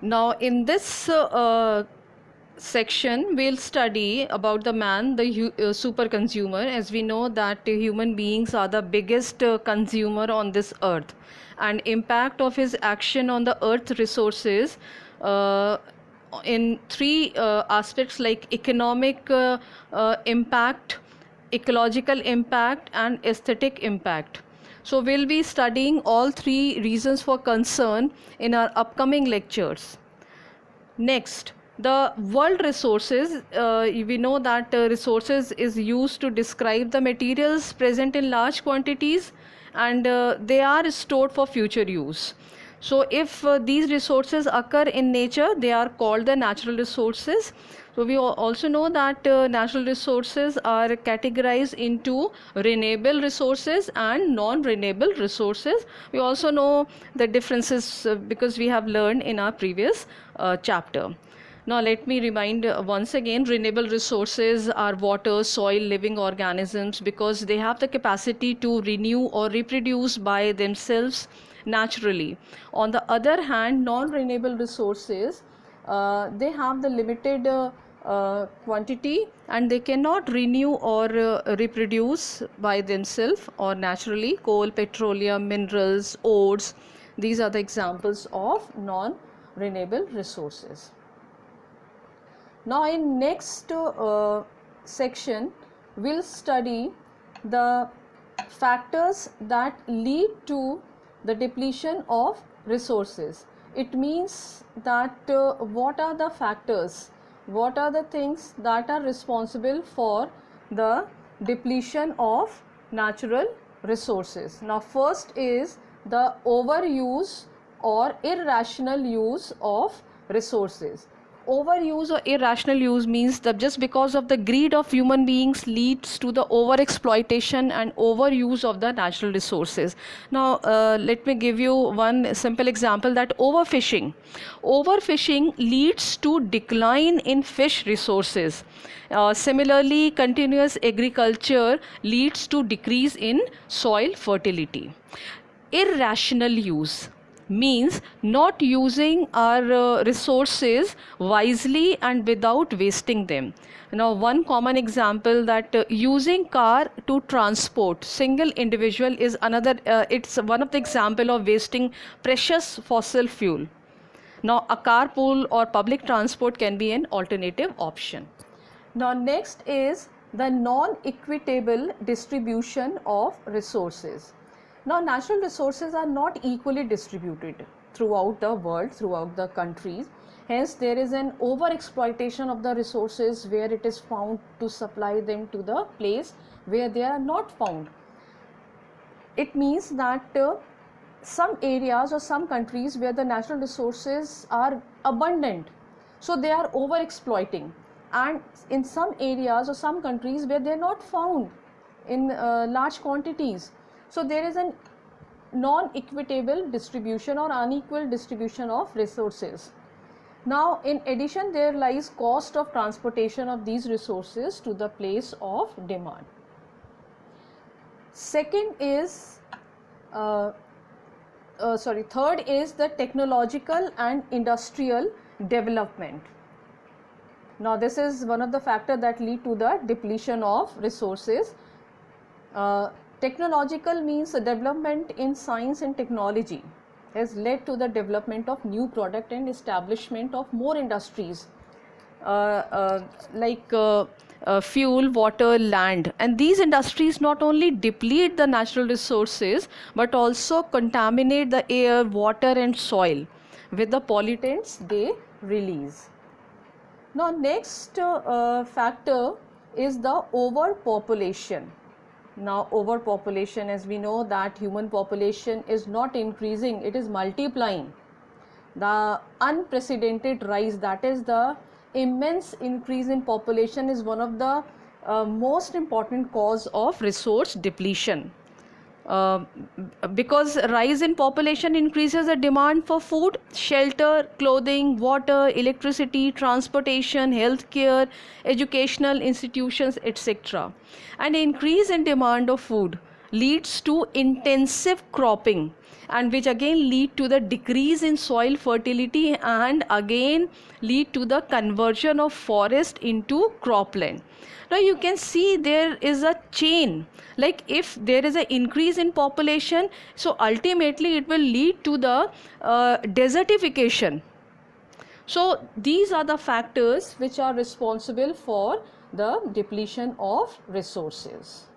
Now, in this section, we'll study about the man, the super consumer. As we know that human beings are the biggest consumer on this earth, and impact of his action on the earth resources uh, in three aspects, like economic impact, ecological impact, and aesthetic impact. So we'll be studying all three reasons for concern in our upcoming lectures. Next, the world resources. We know that resources is used to describe the materials present in large quantities, and they are stored for future use. So, if these resources occur in nature, they are called the natural resources. So, we also know that natural resources are categorized into renewable resources and non-renewable resources. We also know the differences because we have learned in our previous chapter. Now, let me remind once again, renewable resources are water, soil, living organisms, because they have the capacity to renew or reproduce by themselves naturally. On the other hand, non-renewable resources, they have the limited quantity, and they cannot renew or reproduce by themselves or naturally. Coal, petroleum, minerals, ores, these are the examples of non-renewable resources. Now, in next section, we'll study the factors that lead to the depletion of resources. It means that what are the factors, what are the things that are responsible for the depletion of natural resources. Now, first is the overuse or irrational use of resources. Overuse or irrational use means that just because of the greed of human beings leads to the over exploitation and overuse of the natural resources. Now, let me give you one simple example, that overfishing leads to decline in fish resources. Similarly, continuous agriculture leads to decrease in soil fertility. Irrational use means not using our resources wisely and without wasting them. Now, one common example, that using car to transport single individual is another. It's one of the example of wasting precious fossil fuel. Now, a carpool or public transport can be an alternative option. Now, next is the non-equitable distribution of resources. Now, natural resources are not equally distributed throughout the world, throughout the countries. Hence, there is an over exploitation of the resources where it is found to supply them to the place where they are not found. It means that some areas or some countries where the natural resources are abundant, so they are over exploiting, and in some areas or some countries where they are not found in large quantities, so there is a non-equitable distribution or unequal distribution of resources. Now, in addition, there lies cost of transportation of these resources to the place of demand. Second is third is the technological and industrial development. Now, this is one of the factors that lead to the depletion of resources. Technological means the development in science and technology has led to the development of new product and establishment of more industries, like fuel, water, land. And these industries not only deplete the natural resources but also contaminate the air, water and soil with the pollutants they release. Now, next factor is the overpopulation. Now, overpopulation, as we know that human population is not increasing, it is multiplying. The unprecedented rise, that is the immense increase in population, is one of the most important cause of resource depletion. Because rise in population increases the demand for food, shelter, clothing, water, electricity, transportation, healthcare, educational institutions, etc. And increase in demand of food leads to intensive cropping and which again lead to the decrease in soil fertility and again lead to the conversion of forest into cropland. Now you can see there is a chain, like if there is an increase in population, so ultimately it will lead to the desertification. So these are the factors which are responsible for the depletion of resources.